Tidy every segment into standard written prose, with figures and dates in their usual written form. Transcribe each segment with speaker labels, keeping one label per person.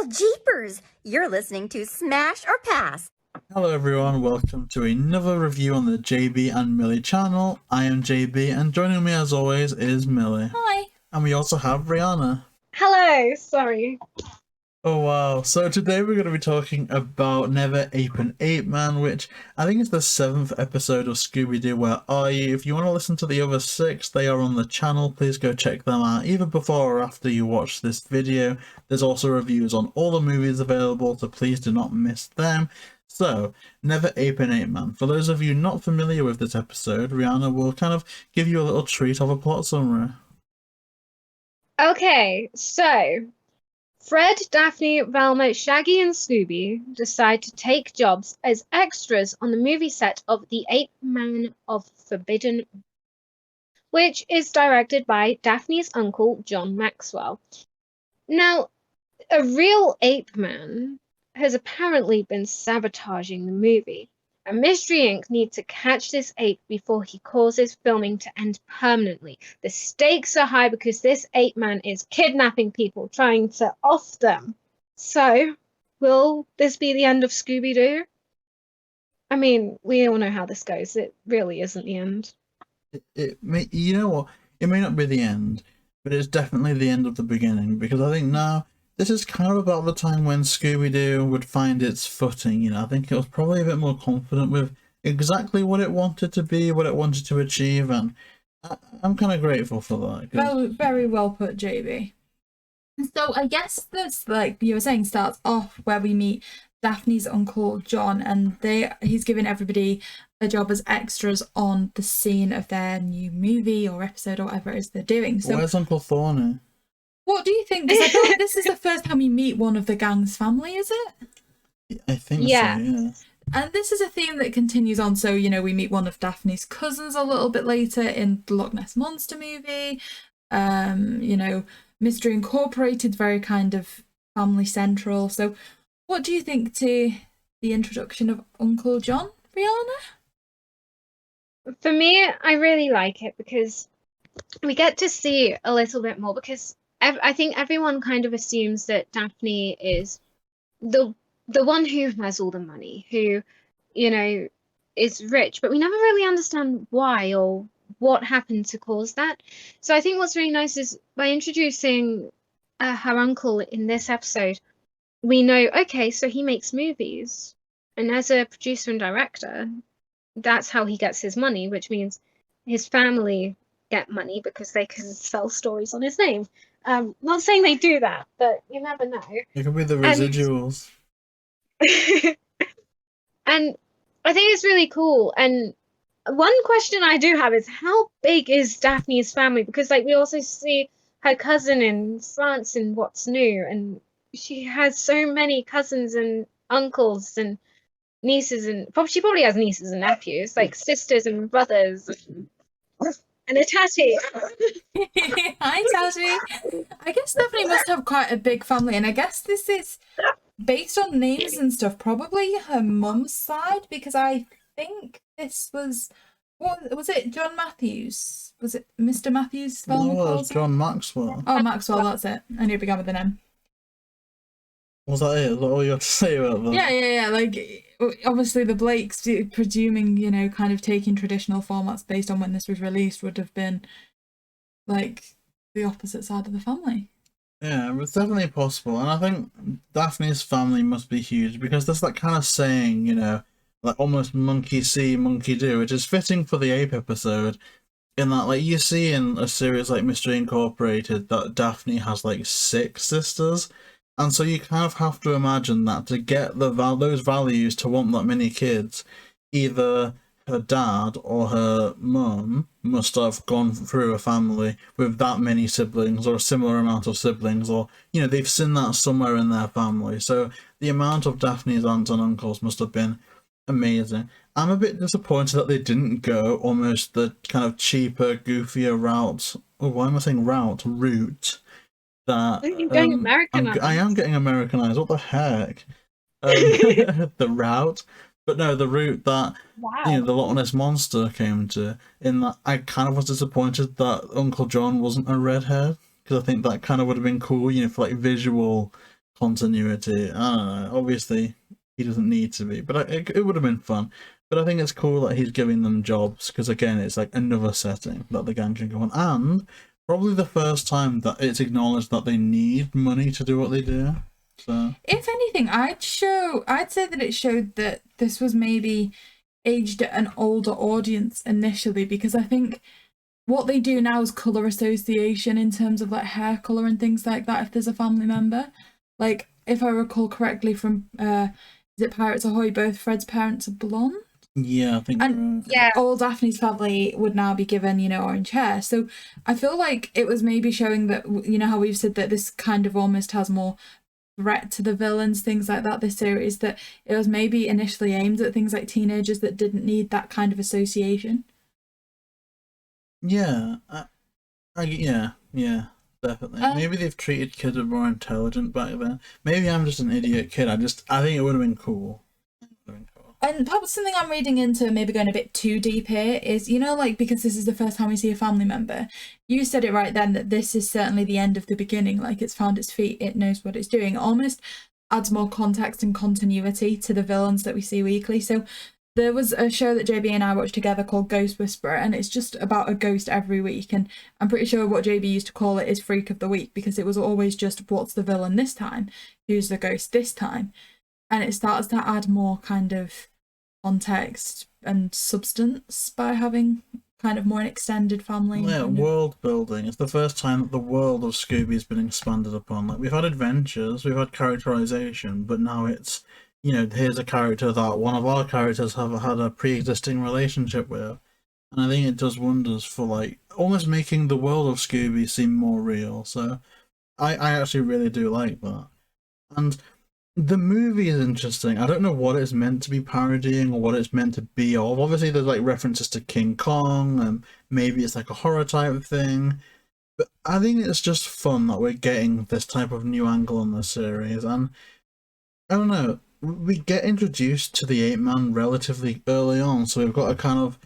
Speaker 1: Well, jeepers! You're listening to Smash or Pass.
Speaker 2: Hello everyone, welcome to another review on the JayBee and Milly channel. I am JayBee and joining me as always is Milly.
Speaker 3: Hi.
Speaker 2: And we also have Rhianna.
Speaker 4: Hello, sorry.
Speaker 2: Oh wow, so today we're going to be talking about Never Ape an Ape Man, which I think is the 7th episode of Scooby Doo, Where Are You? If you want to listen to the other 6, they are on the channel, please go check them out either before or after you watch this video. There's also reviews on all the movies available, so please do not miss them. So, Never Ape an Ape Man. For those of you not familiar with this episode, Rhianna will kind of give you a little treat of a plot summary.
Speaker 4: Okay, so Fred, Daphne, Velma, Shaggy, and Scooby decide to take jobs as extras on the movie set of The Ape Man of Forbidden, which is directed by Daphne's uncle, John Maxwell. Now, a real ape man has apparently been sabotaging the movie, and Mystery Inc. need to catch this ape before he causes filming to end permanently. The stakes are high because this ape man is kidnapping people, trying to off them. So, will this be the end of Scooby Doo? I mean, we all know how this goes. It really isn't the end.
Speaker 2: It may, you know what? It may not be the end, but it's definitely the end of the beginning, because I think now this is kind of about the time when Scooby-Doo would find its footing, you know. I think it was probably a bit more confident with exactly what it wanted to be, what it wanted to achieve, and I'm kind of grateful for that.
Speaker 3: Well, very well put, JayBee. So I guess this, like you were saying, starts off where we meet Daphne's uncle John, and he's giving everybody a job as extras on the scene of their new movie or episode or whatever it is they're doing. So
Speaker 2: where's Uncle Thorny?
Speaker 3: what do you think? Because I feel like this is the first time we meet one of the gang's family, is it?
Speaker 2: I think
Speaker 4: Yeah.
Speaker 2: so, yeah.
Speaker 3: And this is a theme that continues on. So, you know, we meet one of Daphne's cousins a little bit later in the Loch Ness Monster movie. You know, Mystery Incorporated, very kind of family central. So what do you think to the introduction of Uncle John, Rhianna?
Speaker 4: For me, I really like it because we get to see a little bit more, because I think everyone kind of assumes that Daphne is the one who has all the money, who, you know, is rich, but we never really understand why or what happened to cause that. So I think what's really nice is by introducing her uncle in this episode, we know, okay, so he makes movies, and as a producer and director, that's how he gets his money, which means his family get money because they can sell stories on his name. Not saying they do that, but you never know.
Speaker 2: It could be the residuals.
Speaker 4: And I think it's really cool. And one question I do have is, how big is Daphne's family? Because like we also see her cousin in France in What's New, and she has so many cousins and uncles and nieces, and she probably has nieces and nephews, like sisters and brothers. And a tatty.
Speaker 3: Hi, Tatty. I guess Stephanie must have quite a big family, and I guess this is based on names and stuff, probably her mum's side, because I think this was, what was it, John Matthews? Was it Mr. Matthews?
Speaker 2: No, it's John Maxwell.
Speaker 3: Oh, Maxwell, that's it. I knew it began with an M.
Speaker 2: Was that it? Is that all you have to say about that?
Speaker 3: Yeah. Like, obviously the Blakes, presuming, you know, kind of taking traditional formats based on when this was released, would have been, like, the opposite side of the family.
Speaker 2: Yeah, it's definitely possible. And I think Daphne's family must be huge, because there's that kind of saying, you know, like almost monkey see, monkey do, which is fitting for the ape episode, in that, like, you see in a series like Mystery Incorporated that Daphne has, like, 6 sisters. And so you kind of have to imagine that to get those values to want that many kids, either her dad or her mum must have gone through a family with that many siblings or a similar amount of siblings, or, you know, they've seen that somewhere in their family. So the amount of Daphne's aunts and uncles must have been amazing. I'm a bit disappointed that they didn't go almost the kind of cheaper, goofier route. Oh, why am I saying route? That
Speaker 4: You're getting Americanized.
Speaker 2: I am getting Americanized. What the heck? The route, but no, the route that you know the Loch Ness Monster came to. In that, I kind of was disappointed that Uncle John wasn't a redhead, because I think that kind of would have been cool, you know, for like visual continuity. I don't know. Obviously, he doesn't need to be, but it would have been fun. But I think it's cool that he's giving them jobs because, again, it's like another setting that the gang can go on. And probably the first time that it's acknowledged that they need money to do what they do. So,
Speaker 3: if anything, I'd say that it showed that this was maybe aged at an older audience initially, because I think what they do now is colour association in terms of like hair colour and things like that if there's a family member. Like, if I recall correctly from is it Pirates Ahoy, both Fred's parents are blonde?
Speaker 2: yeah, I think
Speaker 3: And
Speaker 4: Yeah.
Speaker 3: all Daphne's family would now be given, you know, orange hair. So I feel like it was maybe showing that, you know, how we've said that this kind of almost has more threat to the villains, things like that, this series, that it was maybe initially aimed at things like teenagers that didn't need that kind of association.
Speaker 2: yeah, yeah, definitely. Maybe they've treated kids as more intelligent back then. Maybe I'm just an idiot kid. I think it would have been cool.
Speaker 3: And perhaps something I'm reading into, maybe going a bit too deep here, is, you know, like, because this is the first time we see a family member, you said it right then that this is certainly the end of the beginning. Like, it's found its feet, it knows what it's doing. It almost adds more context and continuity to the villains that we see weekly. So there was a show that JayBee and I watched together called Ghost Whisperer, and it's just about a ghost every week. And I'm pretty sure what JayBee used to call it is Freak of the Week, because it was always just, what's the villain this time? Who's the ghost this time? And it starts to add more kind of context and substance by having kind of more an extended family.
Speaker 2: Yeah, world building. It's the first time that the world of Scooby's been expanded upon. Like, we've had adventures, we've had characterization, but now it's, you know, here's a character that one of our characters have had a pre-existing relationship with. And I think it does wonders for, like, almost making the world of Scooby seem more real. So I actually really do like that. And the movie is interesting. I don't know what it's meant to be parodying or what it's meant to be of. Obviously, there's like references to King Kong, and maybe it's like a horror type of thing. But I think it's just fun that we're getting this type of new angle on the series. And I don't know, we get introduced to the ape man relatively early on, so we've got a kind of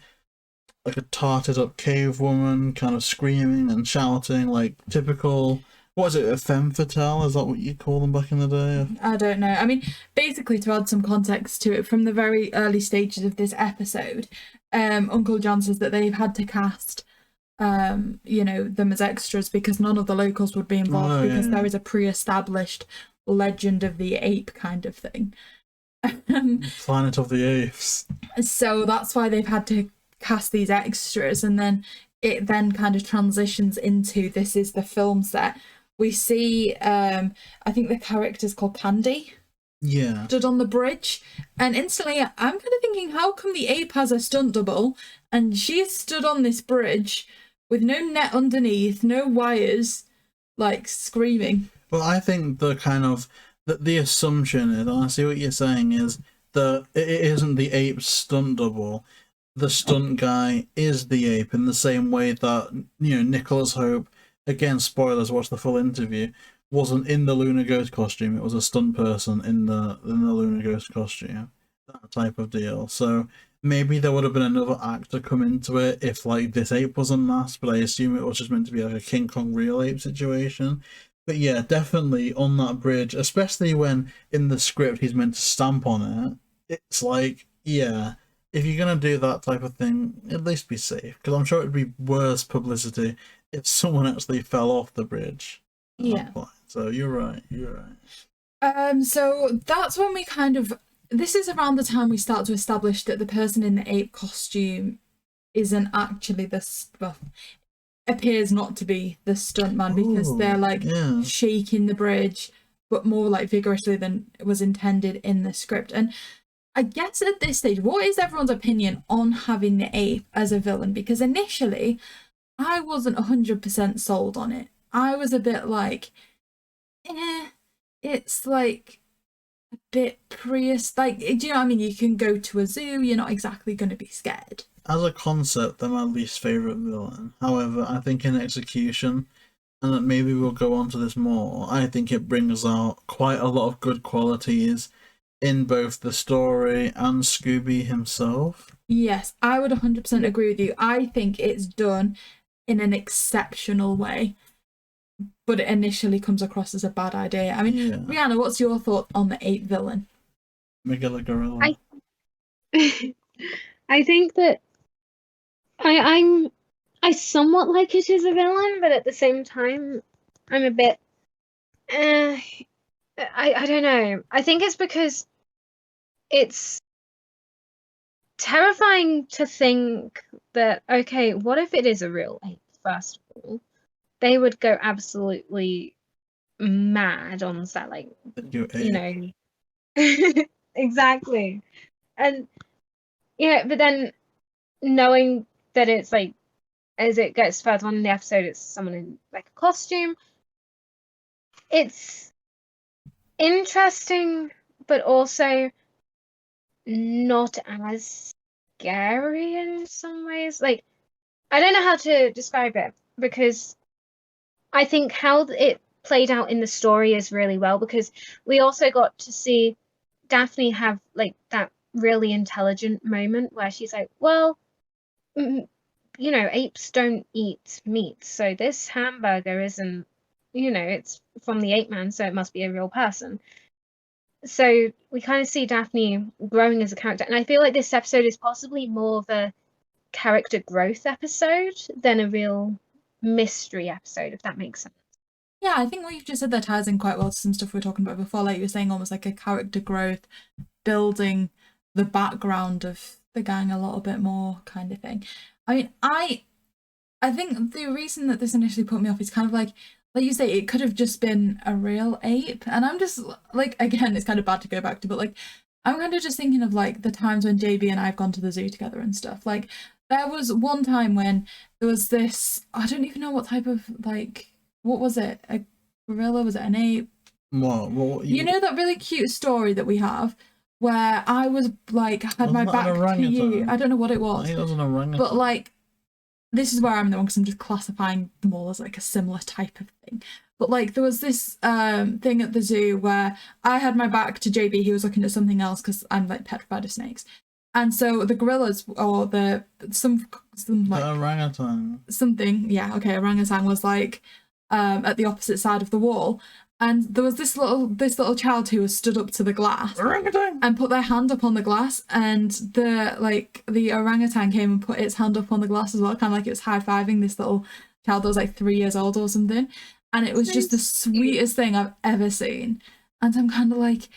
Speaker 2: like a tarted up cave woman kind of screaming and shouting, like typical. What is it, a femme fatale? Is that what you call them back in the day?
Speaker 3: I don't know. I mean, basically, to add some context to it, from the very early stages of this episode, Uncle John says that they've had to cast, you know, them as extras because none of the locals would be involved, because there is a pre-established legend of the ape kind of thing.
Speaker 2: Planet of the Apes.
Speaker 3: So that's why they've had to cast these extras, and then it then kind of transitions into, this is the film set. We see, I think the character's called Candy.
Speaker 2: Yeah.
Speaker 3: Stood on the bridge, and instantly I'm kind of thinking, how come the ape has a stunt double and she's stood on this bridge with no net underneath, no wires, like screaming?
Speaker 2: Well, I think the kind of the assumption is, and I see what you're saying, is that it isn't the ape's stunt double. The stunt guy is the ape, in the same way that, you know, Nicholas Hope, again, spoilers, watch the full interview, wasn't in the Lunar Ghost costume. It was a stunt person in the Lunar Ghost costume. That type of deal. So maybe there would have been another actor come into it if, like, this ape was unmasked, but I assume it was just meant to be like a King Kong real ape situation. But yeah, definitely on that bridge, especially when in the script he's meant to stamp on it, it's like, yeah, if you're going to do that type of thing, at least be safe. Because I'm sure it would be worse publicity if someone actually fell off the bridge.
Speaker 3: Yeah.
Speaker 2: So you're right.
Speaker 3: So that's when we kind of, this is around the time we start to establish that the person in the ape costume isn't actually appears not to be the stuntman, because they're like shaking the bridge, but more like vigorously than was intended in the script. And I guess at this stage, what is everyone's opinion on having the ape as a villain? Because initially, I wasn't 100% sold on it. I was a bit like, it's like a bit like, do you know what I mean? You can go to a zoo, you're not exactly going to be scared.
Speaker 2: As a concept, they're my least favourite villain. However, I think in execution, and that maybe we'll go on to this more, I think it brings out quite a lot of good qualities in both the story and Scooby himself.
Speaker 3: Yes, I would 100% agree with you. I think it's done in an exceptional way. but it initially comes across as a bad idea. I mean,
Speaker 2: Yeah.
Speaker 3: Rhianna, what's your thought on the ape villain?
Speaker 2: Megala gorilla.
Speaker 4: I think that I somewhat like it as a villain, but at the same time, I'm a bit. I don't know. I think it's because it's terrifying to think that, okay, what if it is a real ape, first of all? They would go absolutely mad on set, like, you know. Exactly. And yeah, but then knowing that it's like, as it gets further on in the episode, it's someone in like a costume. It's interesting, but also not as scary in some ways. Like, I don't know how to describe it because I think how it played out in the story is really well, because we also got to see Daphne have like that really intelligent moment where she's like, well, you know, apes don't eat meat, so this hamburger isn't, you know, it's from the ape man, so it must be a real person. So we kind of see Daphne growing as a character, and I feel like this episode is possibly more of a character growth episode than a real mystery episode, if that makes sense.
Speaker 3: Yeah, I think what you've just said there ties in quite well to some stuff we were talking about before, like you were saying, almost like a character growth, building the background of the gang a little bit more kind of thing. I mean, I think the reason that this initially put me off is kind of like you say, it could have just been a real ape. And I'm just like, again, it's kind of bad to go back to, but like, I'm kind of just thinking of like the times when JayBee and I have gone to the zoo together and stuff. Like, there was one time when there was this, I don't even know what type of, like, what was it? A gorilla? Was it an ape?
Speaker 2: What
Speaker 3: You know that really cute story that we have where I was like, had my back to you. I don't know what it was.
Speaker 2: It was an orangutan.
Speaker 3: But like, this is where I'm the one, because I'm just classifying them all as like a similar type of thing. But like, there was this thing at the zoo where I had my back to JayBee. He was looking at something else because I'm like petrified of snakes. And so the gorillas, or some like
Speaker 2: orangutan,
Speaker 3: something, yeah, okay, orangutan was like at the opposite side of the wall, and there was this little child who was stood up to the glass
Speaker 2: orangutan,
Speaker 3: and put their hand up on the glass, and the orangutan came and put its hand up on the glass as well, kind of like it was high-fiving this little child that was like 3 years old or something, and it was just the sweetest thing I've ever seen. And I'm kind of like,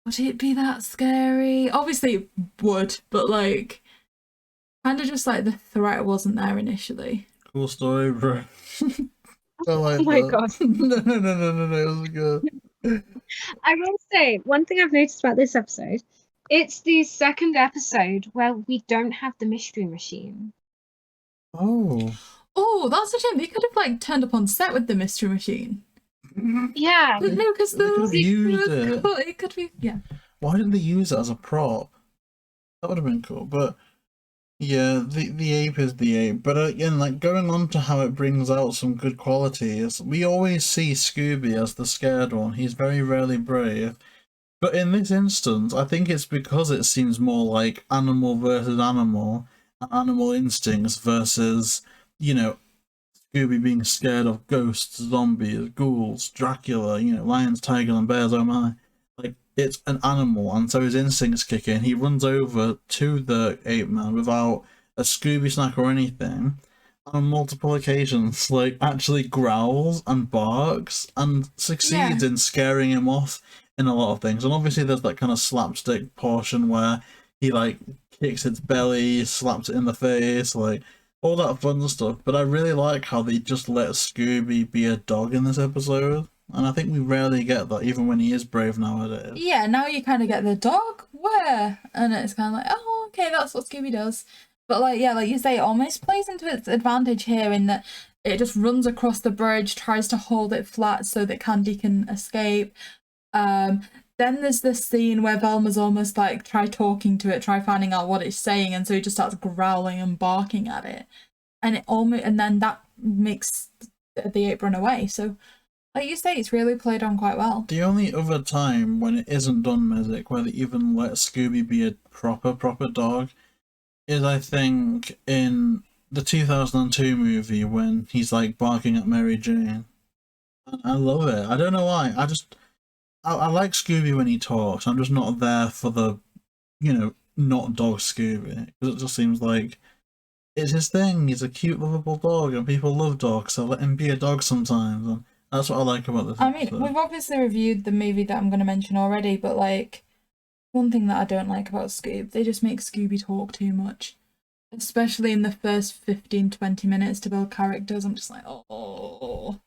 Speaker 3: would it be that scary? Obviously it would, but like, kind of just like the threat wasn't there initially.
Speaker 2: Cool story, bro.
Speaker 4: Oh my god.
Speaker 2: No, it was good.
Speaker 4: I will say, one thing I've noticed about this episode, it's the second episode where we don't have the mystery machine.
Speaker 2: Oh,
Speaker 3: that's a shame. They could have like turned up on set with the mystery machine.
Speaker 4: Yeah.
Speaker 3: But no, because
Speaker 2: they could have used it.
Speaker 3: It could be, yeah.
Speaker 2: Why didn't they use it as a prop? That would have been cool. But yeah, the ape is the ape. But again, like, going on to how it brings out some good qualities, we always see Scooby as the scared one. He's very rarely brave. But in this instance, I think it's because it seems more like animal versus animal, animal instincts versus, you know, Scooby being scared of ghosts, zombies, ghouls, Dracula, you know, lions, tigers, and bears, oh my. Like, it's an animal, and so his instincts kick in. He runs over to the ape man without a Scooby snack or anything, and on multiple occasions, like, actually growls and barks and succeeds in scaring him off in a lot of things. And obviously there's that kind of slapstick portion where he, like, kicks its belly, slaps it in the face, like, all that fun stuff. But I really like how they just let Scooby be a dog in this episode, and I think we rarely get that, even when he is brave nowadays.
Speaker 3: Yeah, now you kind of get the dog where, and it's kind of like, oh, okay, that's what Scooby does. But like, yeah, like you say, it almost plays into its advantage here in that it just runs across the bridge, tries to hold it flat so that Candy can escape. Then there's this scene where Velma's almost like, try talking to it, try finding out what it's saying, and so he just starts growling and barking at it, and then that makes the ape run away. So, like you say, it's really played on quite well.
Speaker 2: The only other time when it isn't done, Messick, where they even let Scooby be a proper dog, is I think in the 2002 movie when he's like barking at Mary Jane. I love it. I don't know why. I like Scooby when he talks. I'm just not there for the, not dog Scooby. Because it just seems like it's his thing. He's a cute, lovable dog, and people love dogs, so let him be a dog sometimes. And that's what I like about this
Speaker 3: I mean,
Speaker 2: episode.
Speaker 3: we've obviously reviewed the movie that I'm going to mention already, but like, one thing that I don't like about Scoob, they just make Scooby talk too much. Especially in the first 15-20 minutes to build characters. I'm just like, oh.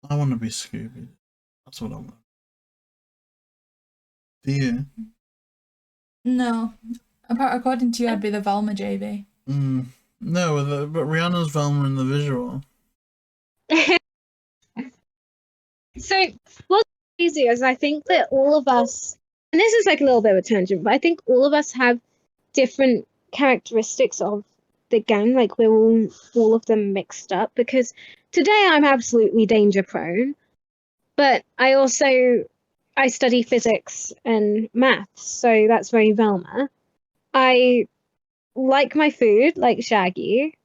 Speaker 2: I want to be Scooby. That's what I want. Do you?
Speaker 3: No. According to you, I'd be the Velma JayBee.
Speaker 2: No, but Rhianna's Velma in the visual.
Speaker 4: So what's crazy is I think that all of us, and this is like a little bit of a tangent, but I think all of us have different characteristics of the gang. Like we're all of them mixed up, because today I'm absolutely danger prone, but I study physics and maths, so that's very Velma. I like my food like Shaggy,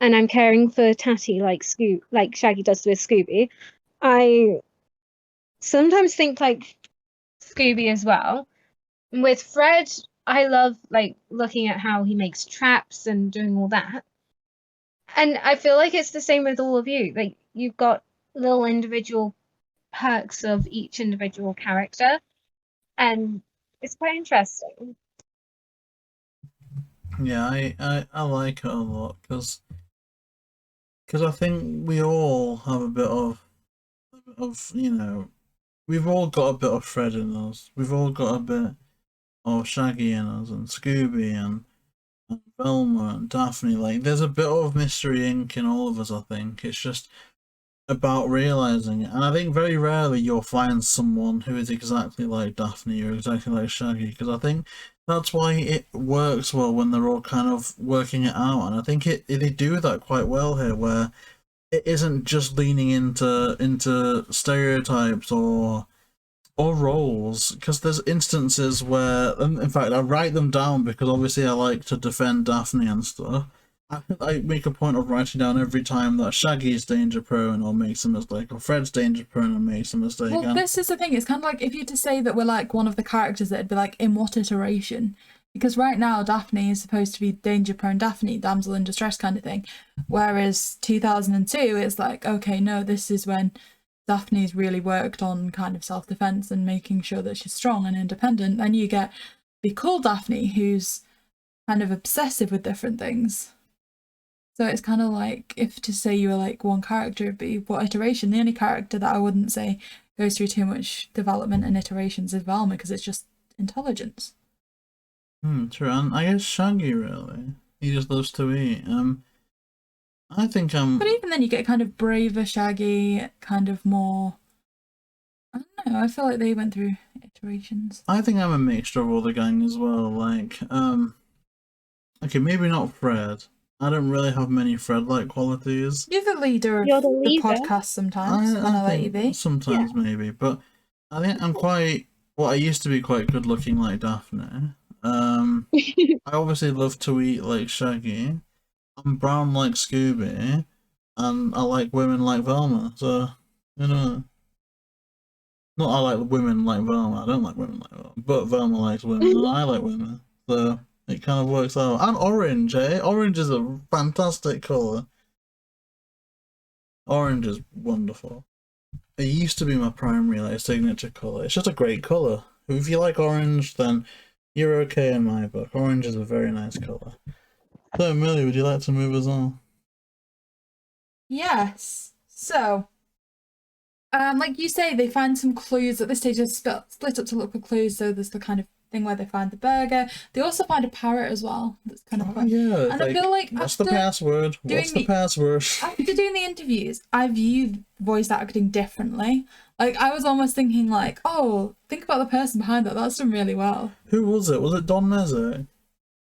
Speaker 4: and I'm caring for Tatty like Shaggy does with Scooby. I sometimes think like Scooby as well. With Fred, I love like looking at how he makes traps and doing all that. And I feel like it's the same with all of you. Like you've got little individual perks of each individual character, and it's quite interesting.
Speaker 2: Yeah, I like it a lot because I think we all have a bit of we've all got a bit of Fred in us. We've all got a bit of Shaggy in us, and Scooby, and Velma, and Daphne. Like, there's a bit of Mystery Inc. in all of us, I think. It's just about realizing it. And I think very rarely you'll find someone who is exactly like Daphne or exactly like Shaggy, because I think that's why it works well when they're all kind of working it out. And I think they do that quite well here, where it isn't just leaning into stereotypes or roles, because there's instances where, in fact, I write them down because obviously I like to defend Daphne and stuff. I make a point of writing down every time that Shaggy's danger prone or makes a mistake, or Fred's danger prone and makes a mistake.
Speaker 3: Well, this is the thing. It's kind of like if you to say that we're like one of the characters, that'd be like, in what iteration? Because right now Daphne is supposed to be danger prone Daphne, damsel in distress kind of thing, whereas 2002 it's like, okay, no, this is when Daphne's really worked on kind of self-defense and making sure that she's strong and independent. Then you get the cool Daphne, who's kind of obsessive with different things. So it's kind of like, if to say you were like one character, it'd be what iteration. The only character that I wouldn't say goes through too much development and iterations is Velma, because it's just intelligence.
Speaker 2: True. And I guess Shaggy, really, he just loves to eat. I think
Speaker 3: But even then, you get kind of braver Shaggy, kind of more. I don't know. I feel like they went through iterations.
Speaker 2: I think I'm a mixture of all the gang as well. Like, okay, maybe not Fred. I don't really have many Fred-like qualities.
Speaker 3: You're the leader of the podcast sometimes. I let you be.
Speaker 2: Sometimes, yeah. Maybe, but I think I'm quite. Well, I used to be quite good-looking like Daphne. I obviously love to eat like Shaggy. I'm brown like Scooby, and I like women like Velma. So, not I like women like Velma. I don't like women like Velma, but Velma likes women, and I like women. So it kind of works out. And orange, eh? Orange is a fantastic colour. Orange is wonderful. It used to be my primary signature colour. It's just a great colour. If you like orange, then you're okay in my book. Orange is a very nice colour. So, Milly, would you like to move us on?
Speaker 3: Yes. So, like you say, they find some clues. At this stage, they're split up to look for clues. So there's the kind of thing where they find the burger. They also find a parrot as well. That's kind of fun.
Speaker 2: Yeah.
Speaker 3: And I feel like
Speaker 2: what's the password? What's the password?
Speaker 3: After doing the interviews, I viewed voice acting differently. Like, I was almost thinking like, oh, think about the person behind that. That's done really well.
Speaker 2: Who was it? Was it Don Messick?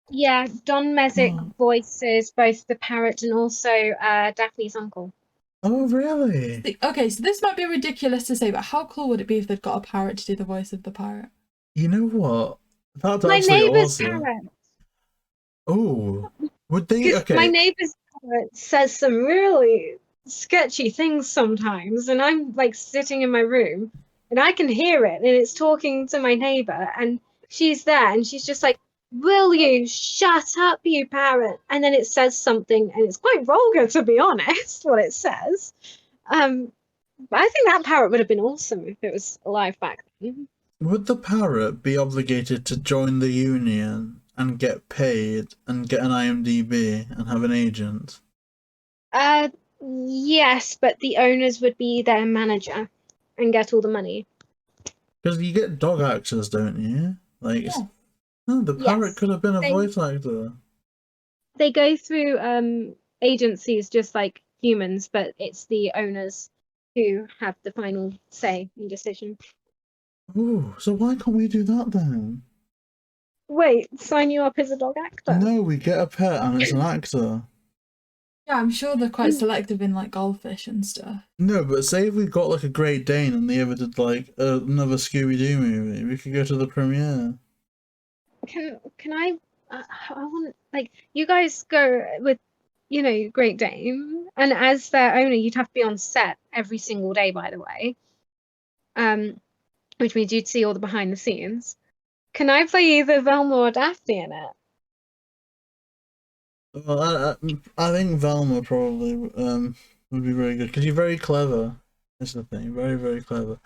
Speaker 4: Yeah, Don Messick voices both the parrot and also Daphne's uncle.
Speaker 2: Oh, really?
Speaker 3: Okay, so this might be ridiculous to say, but how cool would it be if they'd got a parrot to do the voice of the pirate?
Speaker 2: You know what? That's
Speaker 4: my neighbour's
Speaker 2: awesome.
Speaker 4: parrot.
Speaker 2: Oh, would they? Okay.
Speaker 4: My neighbour's parrot says some really sketchy things sometimes, and I'm like sitting in my room and I can hear it, and it's talking to my neighbor, and she's there, and she's just like, "Will you shut up, you parrot?" And then it says something, and it's quite vulgar, to be honest, what it says. But I think that parrot would have been awesome if it was alive back then.
Speaker 2: Would the parrot be obligated to join the union and get paid and get an IMDb and have an agent?
Speaker 4: Yes, but the owners would be their manager and get all the money.
Speaker 2: Because you get dog actors, don't you? Like,
Speaker 3: Yeah.
Speaker 2: no, the parrot
Speaker 4: Yes,
Speaker 2: could have been a
Speaker 4: they-
Speaker 2: voice actor.
Speaker 4: They go through agencies just like humans, but it's the owners who have the final say and decision.
Speaker 2: Ooh, so why can't we do that then?
Speaker 4: Wait, sign you up as a dog actor?
Speaker 2: No, we get a pet and it's an actor.
Speaker 3: Yeah, I'm sure they're quite selective in like goldfish and stuff.
Speaker 2: No, but say if we got like a Great Dane and they ever did like another Scooby Doo movie, we could go to the premiere.
Speaker 4: Can I? I want, like, you guys go with, Great Dane, and as their owner, you'd have to be on set every single day, by the way. Which means you'd see all the behind the scenes. Can I play either Velma or Daphne in it?
Speaker 2: Well, I think Velma probably would be very good because you're very clever. That's the thing, very very clever.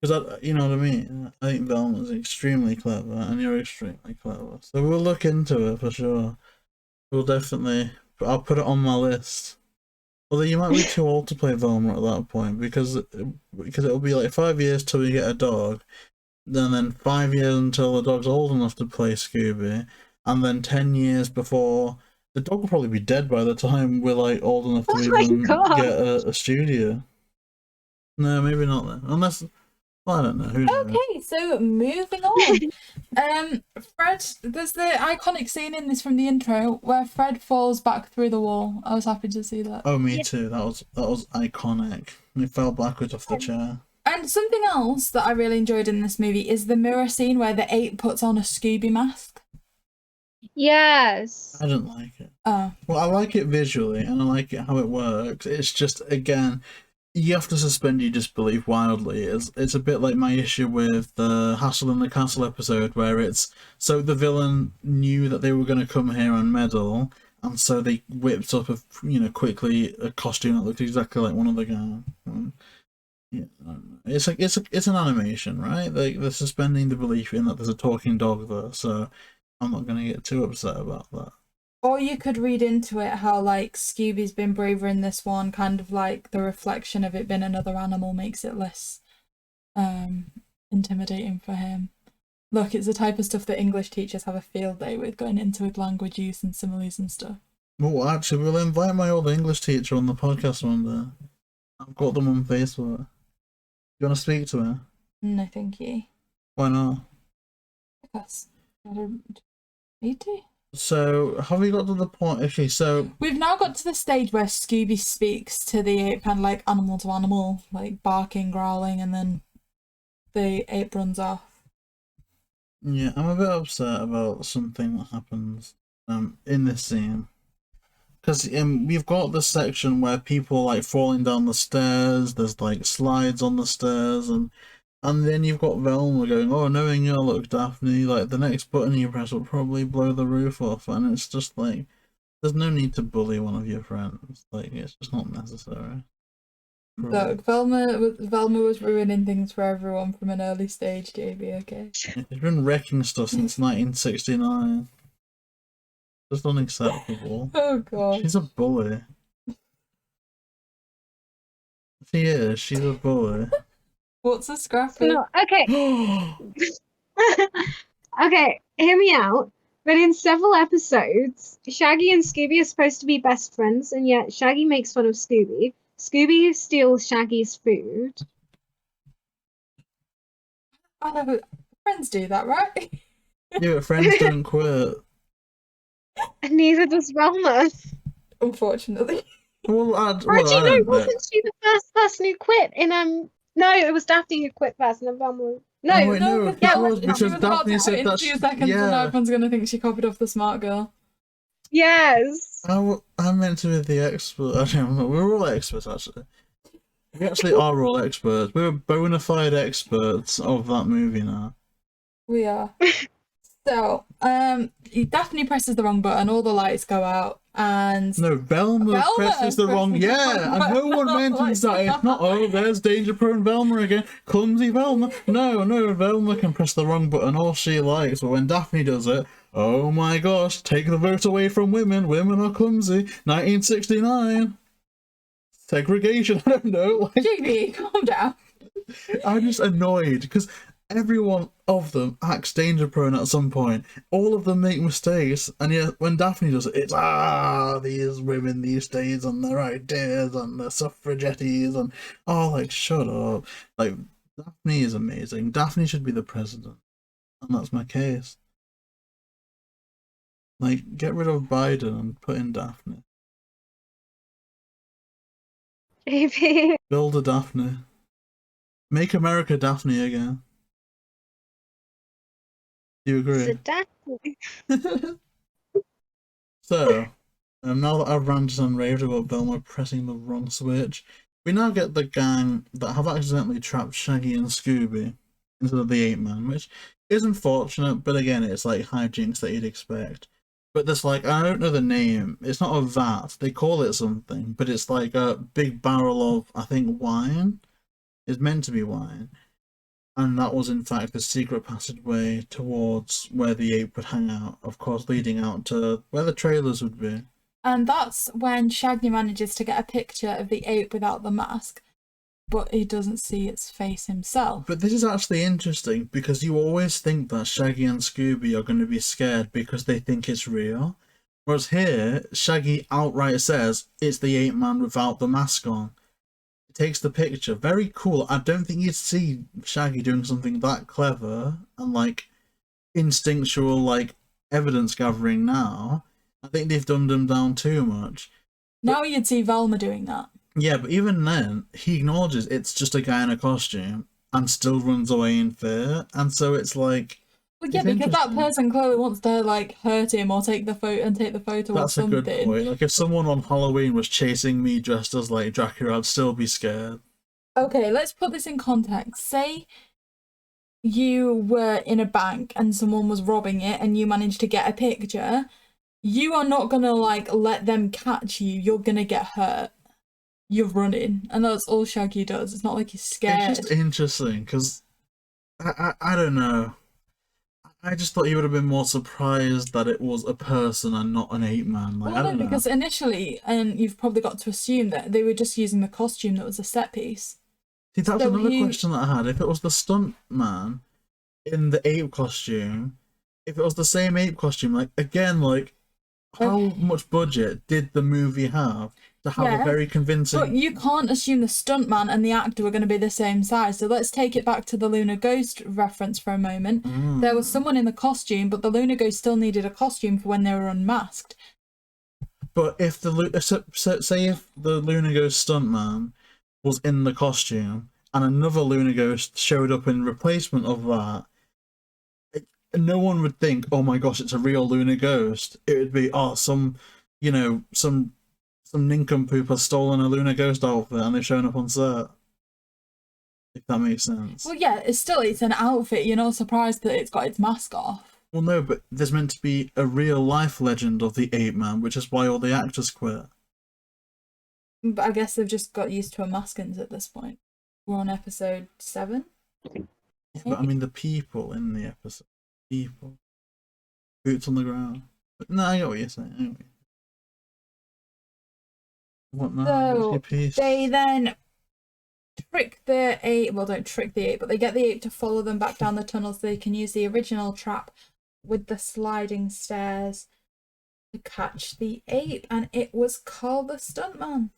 Speaker 2: Because you know what I mean. I think Velma's extremely clever, and you're extremely clever. So we'll look into it for sure. We'll definitely. I'll put it on my list. Although you might be too old to play Velma at that point because it'll be like 5 years till you get a dog, then 5 years until the dog's old enough to play Scooby, and then 10 years before the dog will probably be dead by the time we're like old enough to even get a studio. No, maybe not then. Unless, well, I don't know. Who knows?
Speaker 3: Okay, so moving on. Fred, there's the iconic scene in this from the intro where Fred falls back through the wall. I was happy to see that.
Speaker 2: Oh, me too. That was iconic. He fell backwards off the chair.
Speaker 3: And something else that I really enjoyed in this movie is the mirror scene where the ape puts on a Scooby mask.
Speaker 4: Yes.
Speaker 2: I didn't like it.
Speaker 3: Oh.
Speaker 2: Well, I like it visually, and I like it how it works. It's just, again, you have to suspend your disbelief wildly. It's a bit like my issue with the Hassel in the Castle episode, where it's so the villain knew that they were going to come here and meddle, and so they whipped up quickly a costume that looked exactly like one of the guys. Yeah, it's like it's an animation, right? Like they're suspending the belief in that there's a talking dog there, so I'm not going to get too upset about that.
Speaker 3: Or you could read into it how, like, Scooby's been braver in this one, kind of like the reflection of it being another animal makes it less intimidating for him. Look, it's the type of stuff that English teachers have a field day with, going into with language use and similes and stuff.
Speaker 2: Well, actually, we'll invite my old English teacher on the podcast one day. I've got them on Facebook. You want to speak to her?
Speaker 3: No, thank you.
Speaker 2: Why not?
Speaker 3: Because I don't need to.
Speaker 2: So, have we got to the point? Okay, so
Speaker 3: We've now got to the stage where Scooby speaks to the ape, kind of like animal to animal, like barking, growling, and then the ape runs off.
Speaker 2: yeah, I'm a bit upset about something that happens in this scene. Because we've got the section where people like falling down the stairs, there's like slides on the stairs, and then you've got Velma going, "Oh, knowing your luck, Daphne, like the next button you press will probably blow the roof off," and it's just like, there's no need to bully one of your friends. Like, it's just not necessary.
Speaker 3: Look, Velma was ruining things for everyone from an early stage, JayBee, okay?
Speaker 2: She's been wrecking stuff since 1969. Just unacceptable.
Speaker 3: Oh god.
Speaker 2: She's a bully. She is. She's a bully.
Speaker 3: What's a scrappy?
Speaker 4: No, okay. Okay, hear me out. But in several episodes, Shaggy and Scooby are supposed to be best friends, and yet Shaggy makes fun of Scooby. Scooby steals Shaggy's food.
Speaker 3: I know, friends do that, right?
Speaker 2: Yeah, but friends don't quit.
Speaker 4: And neither does Velma.
Speaker 3: Unfortunately.
Speaker 2: Well,
Speaker 4: Actually, no, wasn't she the first person who quit in No, it was Daphne who quit first, and then Velma. No,
Speaker 2: Oh, wait, no,
Speaker 3: because
Speaker 2: yeah,
Speaker 3: she
Speaker 2: because
Speaker 3: was about
Speaker 2: Daphne
Speaker 3: to
Speaker 2: said
Speaker 3: quit in
Speaker 2: that
Speaker 3: 2 seconds, and
Speaker 2: yeah.
Speaker 3: everyone's gonna think she copied off the smart girl.
Speaker 4: Yes.
Speaker 2: I'm meant to be the expert. I don't know. We're all experts, actually. We actually are all experts. We're bona fide experts of that movie now.
Speaker 3: We are. So, Daphne presses the wrong button, all the lights go out, and...
Speaker 2: No, Velma presses the wrong... Yeah, and no one mentions that. It's not, oh, there's danger-prone Velma again. Clumsy Velma. No, Velma can press the wrong button all she likes, but when Daphne does it, oh my gosh, take the vote away from women. Women are clumsy. 1969. Segregation, I don't know. Like,
Speaker 3: JayBee, calm down.
Speaker 2: I'm just annoyed, because every one of them acts danger prone at some point. All of them make mistakes, and yet when Daphne does it, it's these women these days and their ideas and the suffragettes and like shut up. Like, Daphne is amazing. Daphne should be the president, and that's my case. Like, get rid of Biden and put in Daphne.
Speaker 4: JayBee.
Speaker 2: Build a Daphne. Make America Daphne again. Do you agree?
Speaker 4: Daphne.
Speaker 2: So, now that I've ranted and raved about Velma pressing the wrong switch, we now get the gang that have accidentally trapped Shaggy and Scooby into the Ape-Man, which is unfortunate, but again, it's like hijinks that you'd expect. But there's like, I don't know the name, it's not a vat, they call it something, but it's like a big barrel of, I think, wine. It's meant to be wine. And that was in fact the secret passageway towards where the ape would hang out, of course leading out to where the trailers would be.
Speaker 3: And that's when Shaggy manages to get a picture of the ape without the mask, but he doesn't see its face himself.
Speaker 2: But this is actually interesting, because you always think that Shaggy and Scooby are going to be scared because they think it's real. Whereas here, Shaggy outright says it's the ape man without the mask on. Takes the picture. Very cool. I don't think you'd see Shaggy doing something that clever and like instinctual like evidence gathering now. I think they've dumbed him down too much.
Speaker 3: Now you'd see Velma doing that.
Speaker 2: Yeah, but even then, he acknowledges it's just a guy in a costume and still runs away in fear. And so it's like...
Speaker 3: Well, yeah, because that person clearly wants to like hurt him or take the photo or something.
Speaker 2: That's a good point. Like if someone on Halloween was chasing me dressed as like Dracula, I'd still be scared.
Speaker 3: Okay, let's put this in context. Say you were in a bank and someone was robbing it and you managed to get a picture. You are not gonna like let them catch you. You're gonna get hurt. You're running, and that's all Shaggy does. It's not like he's scared.
Speaker 2: It's just interesting because I don't know. I just thought he would have been more surprised that it was a person and not an ape man. Like, I don't know.
Speaker 3: Because initially, and you've probably got to assume that they were just using the costume that was a set piece.
Speaker 2: See, that's another question that I had. If it was the stunt man in the ape costume, if it was the same ape costume, like again, like how much budget did the movie have to have a very convincing...
Speaker 3: But you can't assume the stuntman and the actor were going to be the same size. So let's take it back to the Lunar Ghost reference for a moment. There was someone in the costume, but the Lunar Ghost still needed a costume for when they were unmasked.
Speaker 2: But if say if the Lunar Ghost stuntman was in the costume and another Lunar Ghost showed up in replacement of that, no one would think, oh my gosh, it's a real Lunar Ghost. It would be, oh, some nincompoop has stolen a Lunar Ghost outfit and they've shown up on set. If that makes sense.
Speaker 3: Well, yeah, it's an outfit. You're not surprised that it's got its mask off.
Speaker 2: Well, no, but there's meant to be a real-life legend of the Ape Man, which is why all the actors quit.
Speaker 3: But I guess they've just got used to a maskins at this point. We're on episode 7.
Speaker 2: Yeah, but I mean the people in the episode. People. Boots on the ground. But no, I get what you're saying. What now?
Speaker 3: So they then trick the ape, well, don't trick the ape, but they get the ape to follow them back down the tunnel so they can use the original trap with the sliding stairs to catch the ape, and it was called the Stuntman.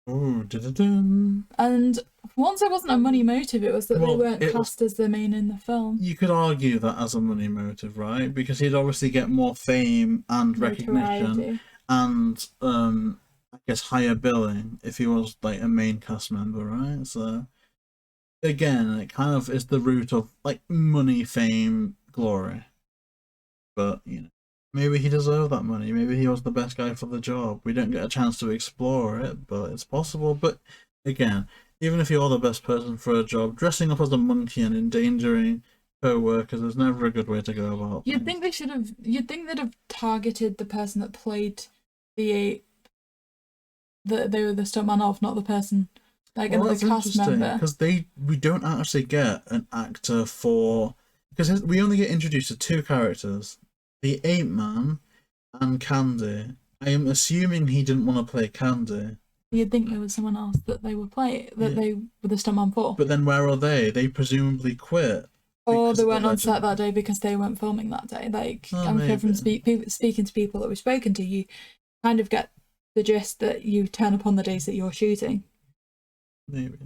Speaker 2: Oh, da-da-dun.
Speaker 3: And once it wasn't a money motive, it was that they weren't cast as the main in the film.
Speaker 2: You could argue that as a money motive, right? Because he'd obviously get more fame and recognition and I guess higher billing if he was like a main cast member, right? So again, it kind of is the root of like money, fame, glory. But you know, Maybe he deserved that money. Maybe he was the best guy for the job. We don't get a chance to explore it, but it's possible. But again, even if you're the best person for a job, dressing up as a monkey and endangering co-workers is never a good way to go about
Speaker 3: You'd
Speaker 2: things.
Speaker 3: think they should have. You'd think they'd have targeted the person that played the ape. That they were the stuntman of, not the person like another cast member.
Speaker 2: Because we don't actually get an actor for, because we only get introduced to two characters, the Ape Man and Candy. I am assuming he didn't want to play Candy.
Speaker 3: You'd think there was someone else that they were they were the stuntman for.
Speaker 2: But then where are they? They presumably quit.
Speaker 3: Or they weren't on set that day because they weren't filming that day. Like, I'm sure from speaking to people that we've spoken to, you kind of get the gist that you turn up on the days that you're shooting.
Speaker 2: Maybe.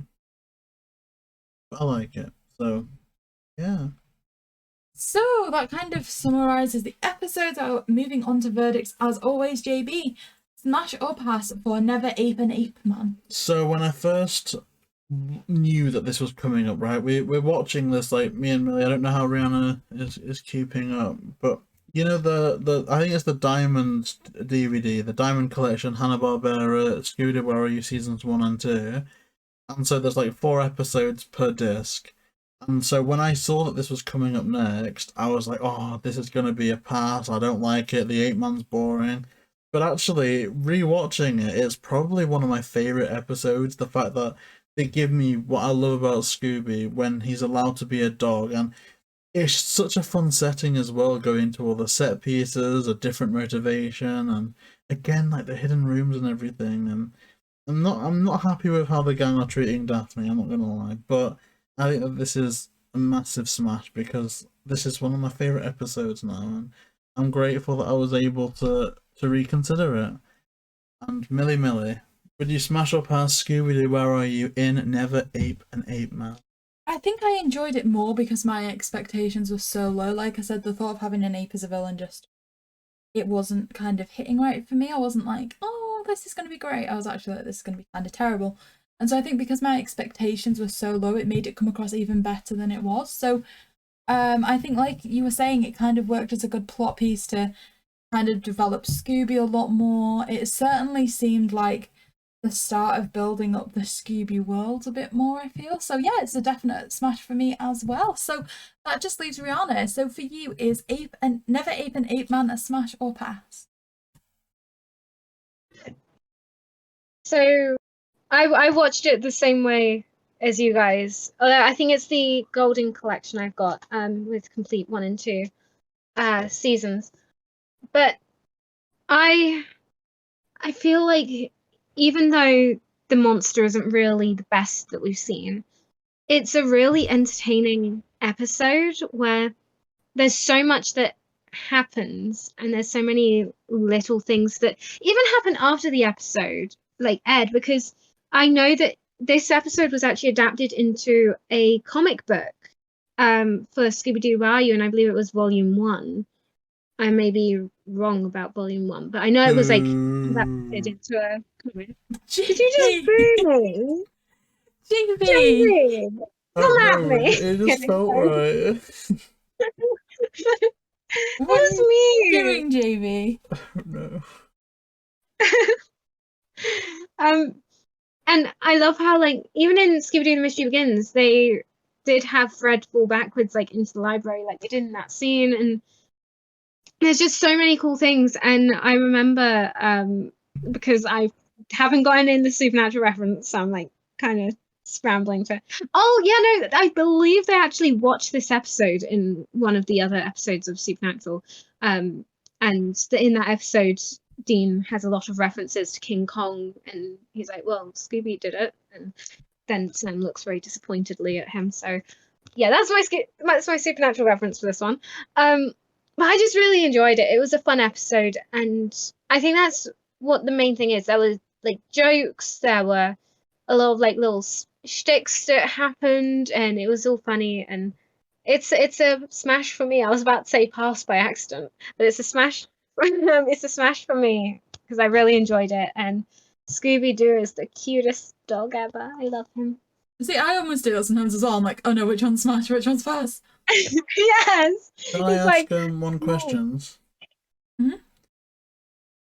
Speaker 2: But I like it. So, yeah.
Speaker 3: So that kind of summarises the episode. Moving on to verdicts, as always, JayBee, smash or pass for Never Ape an Ape Man?
Speaker 2: So when I first knew that this was coming up, right, we're watching this, like, me and Millie. I don't know how Rhianna is keeping up, but you know the I think it's the Diamond DVD, the Diamond Collection, Hanna-Barbera, Scooby Doo, Where Are You seasons 1 and 2, and so there's like 4 episodes per disc. And so when I saw that this was coming up next, I was like, oh, this is going to be a pass. I don't like it. The Ape Man's boring. But actually, rewatching it, it's probably one of my favourite episodes. The fact that they give me what I love about Scooby when he's allowed to be a dog. And it's such a fun setting as well, going to all the set pieces, a different motivation, and again, like the hidden rooms and everything. And I'm not happy with how the gang are treating Daphne, I'm not going to lie. But I think that this is a massive smash because this is one of my favourite episodes now, and I'm grateful that I was able to reconsider it. And Milly, would you smash or pass Scooby Doo, Where Are You in Never Ape an Ape Man?
Speaker 3: I think I enjoyed it more because my expectations were so low. Like I said, the thought of having an ape as a villain it wasn't kind of hitting right for me. I wasn't like, oh, this is going to be great. I was actually like, this is going to be kind of terrible. And so I think because my expectations were so low, it made it come across even better than it was. So I think, like you were saying, it kind of worked as a good plot piece to kind of develop Scooby a lot more. It certainly seemed like the start of building up the Scooby world a bit more, I feel. So yeah, it's a definite smash for me as well. So that just leaves Rhianna. So for you, is Never Ape an Ape Man a smash or pass?
Speaker 4: So I watched it the same way as you guys. I think it's the Golden Collection I've got with complete 1 and 2 seasons. But I feel like even though the monster isn't really the best that we've seen, it's a really entertaining episode where there's so much that happens and there's so many little things that even happen after the episode, like Ed, because I know that this episode was actually adapted into a comic book for Scooby Doo, Where Are You? And I believe it was volume 1. I may be wrong about volume 1, but I know it was like adapted into a comic. Did you just boo me?
Speaker 3: JayBee!
Speaker 4: Come at me!
Speaker 2: It just felt right.
Speaker 4: What was me
Speaker 3: doing, JayBee?
Speaker 2: No.
Speaker 4: And I love how, like, even in Scooby Doo: The Mystery Begins, they did have Fred fall backwards, like, into the library, like they did in that scene, and there's just so many cool things. And I remember, because I haven't gotten in the Supernatural reference, so I'm like kind of scrambling to. Oh yeah, no, I believe they actually watched this episode in one of the other episodes of Supernatural, and in that episode, Dean has a lot of references to King Kong, and he's like, "Well, Scooby did it," and then Sam looks very disappointedly at him. So yeah, that's my Supernatural reference for this one. But I just really enjoyed it. It was a fun episode, and I think that's what the main thing is. There were like jokes, there were a lot of like little shticks that happened, and it was all funny. And it's a smash for me. I was about to say pass by accident, but it's a smash. It's a smash for me because I really enjoyed it. And Scooby Doo is the cutest dog ever. I love him.
Speaker 3: See, I almost do that sometimes as well. I'm like, oh no, which one's smash, which one's pass?
Speaker 4: Yes.
Speaker 2: Can I ask one question?
Speaker 3: Mhm.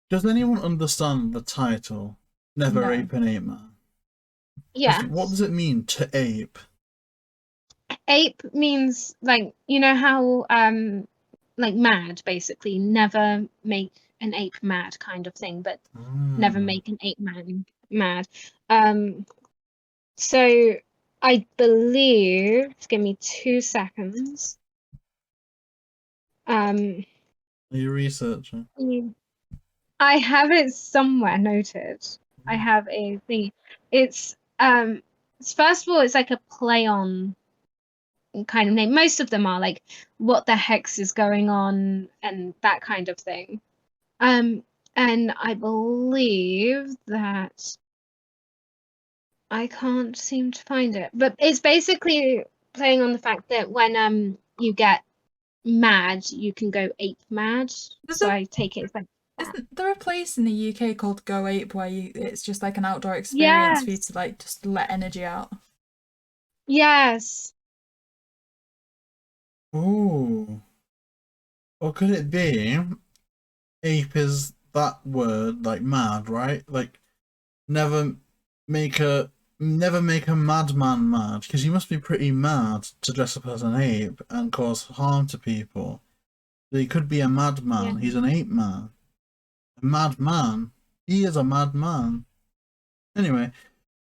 Speaker 2: Does anyone understand the title? Never
Speaker 3: No.
Speaker 2: Ape an Ape Man.
Speaker 4: Yeah.
Speaker 2: What does it mean to ape?
Speaker 4: Ape means like, you know how like mad, basically, never make an ape mad kind of thing, but never make an ape man mad. So I believe, give me 2 seconds.
Speaker 2: Are you researching?
Speaker 4: I have it somewhere noted. I have a thing. It's first of all, it's like a play on kind of name. Most of them are like, what the hex is going on and that kind of thing. And I believe that I can't seem to find it, but it's basically playing on the fact that when you get mad, you can go ape mad. So I take it as like that.
Speaker 3: Isn't there a place in the UK called Go Ape where it's just like an outdoor experience for you to like just let energy out?
Speaker 4: Yes.
Speaker 2: Ooh. Or could it be ape is that word, like mad, right? Like never make a madman mad, because you must be pretty mad to dress up as an ape and cause harm to people. So he could be a madman.
Speaker 4: Yeah.
Speaker 2: He's an ape man. A madman. He is a madman. Anyway,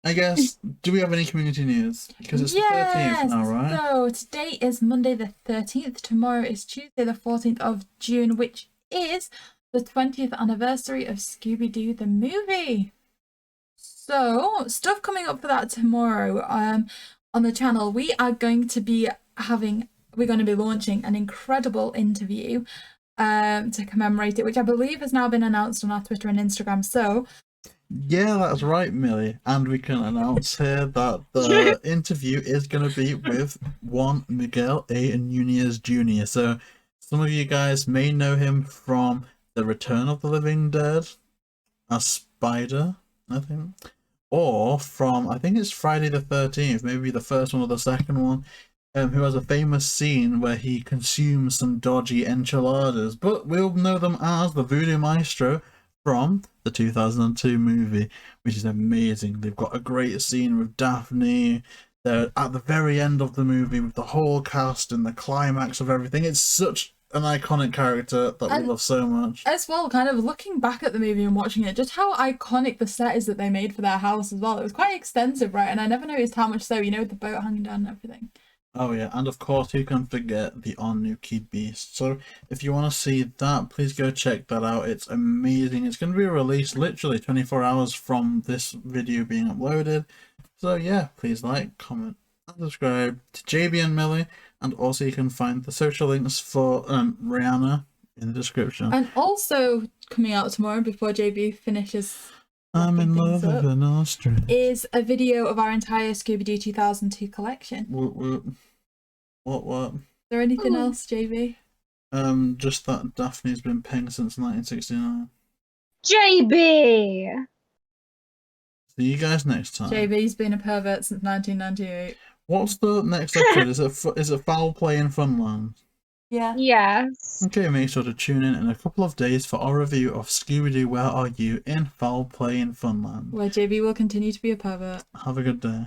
Speaker 2: I guess, do we have any community news? Because it's the 13th now, right?
Speaker 3: So today is Monday the 13th. Tomorrow is Tuesday the 14th of June, which is the 20th anniversary of Scooby Doo the movie. So stuff coming up for that tomorrow. On the channel, we're going to be launching an incredible interview to commemorate it, which I believe has now been announced on our Twitter and Instagram. So
Speaker 2: yeah, that's right, Millie. And we can announce here that the interview is going to be with one Miguel A. Nunez Jr. So some of you guys may know him from The Return of the Living Dead as Spider, I think. Or from, I think it's Friday the 13th, maybe the first one or the second one, who has a famous scene where he consumes some dodgy enchiladas. But we'll know them as the Voodoo Maestro from the 2002 movie, which is amazing. They've got a great scene with Daphne. They're at the very end of the movie with the whole cast and the climax of everything. It's such an iconic character that we love so much.
Speaker 3: As well, kind of looking back at the movie and watching it, just how iconic the set is that they made for their house as well. It was quite extensive, right? And I never noticed how much so, you know, with the boat hanging down and everything.
Speaker 2: Oh yeah, and of course who can forget the On-Nuki Beast. So if you want to see that, please go check that out. It's amazing. It's going to be released literally 24 hours from this video being uploaded. So yeah, please like, comment, and subscribe to JayBee and Milly, and also you can find the social links for Rhianna in the description.
Speaker 3: And also coming out tomorrow before JayBee finishes
Speaker 2: I'm in love with an ostrich.
Speaker 3: Is a video of our entire Scooby Doo 2002 collection.
Speaker 2: What?
Speaker 3: Is there anything else, JayBee?
Speaker 2: Just that Daphne's been pink since 1969.
Speaker 4: JayBee!
Speaker 2: See you guys next time.
Speaker 3: JayBee's been a pervert since 1998.
Speaker 2: What's the next episode? Is it Foul Play in Funland?
Speaker 3: Yeah.
Speaker 4: Yes.
Speaker 2: Okay, make sure to tune in a couple of days for our review of Scooby Doo Where Are You in Foul Play in Funland.
Speaker 3: Where JayBee will continue to be a pervert.
Speaker 2: Have a good day.